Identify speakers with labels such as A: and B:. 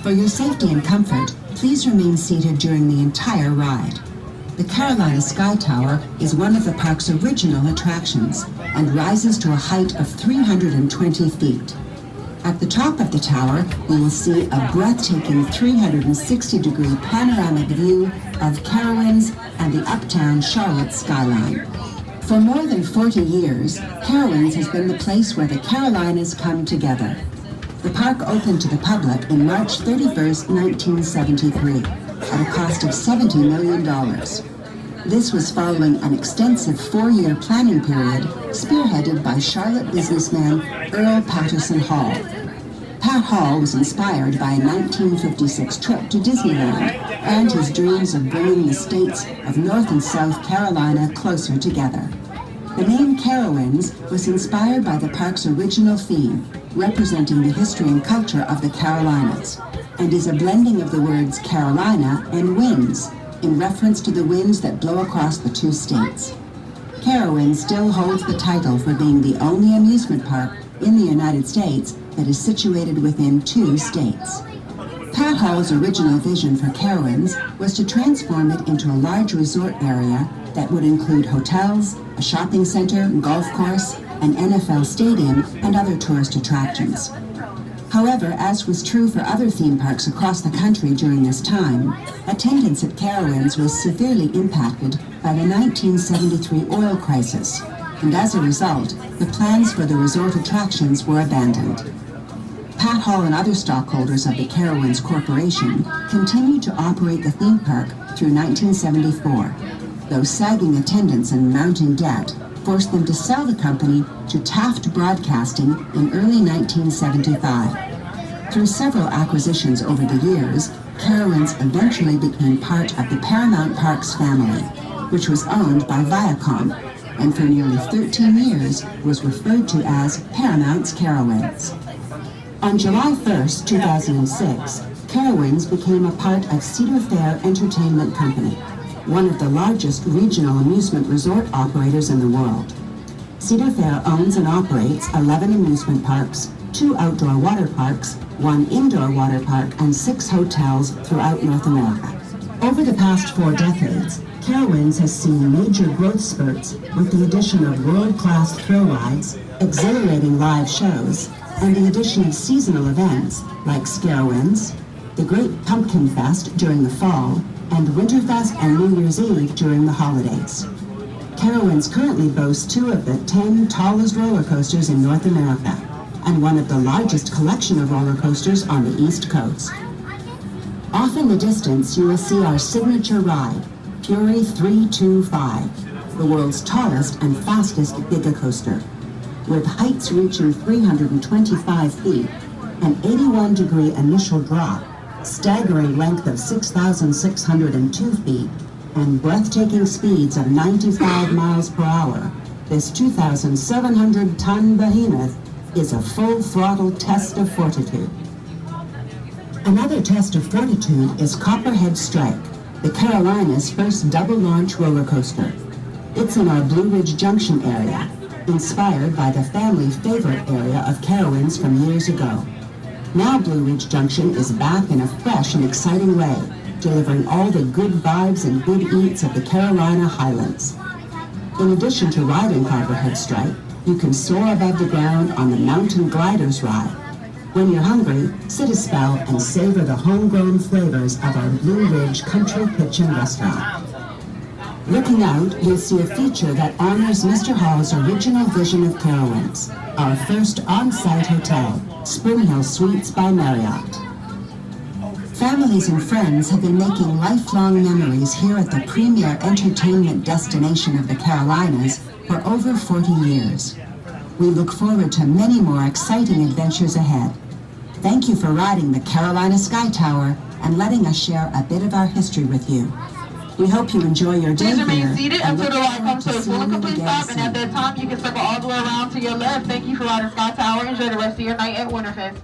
A: For your safety and comfort, please remain seated during the entire ride. The Carolina Skytower is one of the park's original attractions and rises to a height of 320 feet. At the top of the tower, you will see a breathtaking 360-degree panoramic view of Carowinds and the uptown Charlotte skyline. For more than 40 years, Carowinds has been the place where the Carolinas come together. The park opened to the public in March 31st, 1973, at a cost of $70 million. This was following an extensive 4-year planning period spearheaded by Charlotte businessman Earl Patterson Hall. Pat Hall was inspired by a 1956 trip to Disneyland and his dreams of bringing the states of North and South Carolina closer together. The name Carowinds was inspired by the park's original theme, representing the history and culture of the Carolinas, and is a blending of the words Carolina and winds, in reference to the winds that blow across the two states. Carowinds still holds the title for being the only amusement park in the United States that is situated within 2 states. Pat Hall's original vision for Carowinds was to transform it into a large resort area that would include hotels, a shopping center, golf course, an NFL stadium, and other tourist attractions. However, as was true for other theme parks across the country during this time, attendance at Carowinds was severely impacted by the 1973 oil crisis, and as a result, the plans for the resort attractions were abandoned. Pat Hall and other stockholders of the Carowinds Corporation continued to operate the theme park through 1974, though sagging attendance and mounting debt forced them to sell the company to Taft Broadcasting in early 1975. Through several acquisitions over the years, Carowinds eventually became part of the Paramount Parks family, which was owned by Viacom, and for nearly 13 years was referred to as Paramount's Carowinds. On July 1st, 2006, Carowinds became a part of Cedar Fair Entertainment Company, one of the largest regional amusement resort operators in the world. Cedar Fair owns and operates 11 amusement parks, 2 outdoor water parks, 1 indoor water park, and 6 hotels throughout North America. Over the past 4 decades, Carowinds has seen major growth spurts with the addition of world-class thrill rides, exhilarating live shows, and the addition of seasonal events like Scarowinds, the Great Pumpkin Fest during the fall, and WinterFest and New Year's Eve during the holidays. Carowinds currently boasts 2 of the 10 tallest roller coasters in North America, and one of the largest collection of roller coasters on the East Coast. Off in the distance, you will see our signature ride, Fury 325, the world's tallest and fastest giga-coaster, with heights reaching 325 feet, an 81-degree initial drop, staggering length of 6,602 feet, and breathtaking speeds of 95 miles per hour. This 2,700-ton behemoth is a full-throttle test of fortitude. Another test of fortitude is Copperhead Strike, the Carolinas' first double-launch roller coaster. It's in our Blue Ridge Junction area, inspired by the family favorite area of Carowinds from years ago. Now Blue Ridge Junction is back in a fresh and exciting way, delivering all the good vibes and good eats of the Carolina Highlands. In addition to riding Copperhead Strike, you can soar above the ground on the Mountain Gliders ride. When you're hungry, sit a spell and savor the homegrown flavors of our Blue Ridge Country Kitchen restaurant. Looking out, you'll see a feature that honors Mr. Hall's original vision of Carowinds, our first on-site hotel, Spring Hill Suites by Marriott. Families and friends have been making lifelong memories here at the premier entertainment destination of the Carolinas for over 40 years. We look forward to many more exciting adventures ahead. Thank you for riding the Carolina Skytower and letting us share a bit of our history with you. We hope you enjoy your day here.
B: Please remain seated until the ride comes to a full and complete stop, and at that time you can circle all the way around to your left. Thank you for riding Skytower. Enjoy the rest of your night at WinterFest.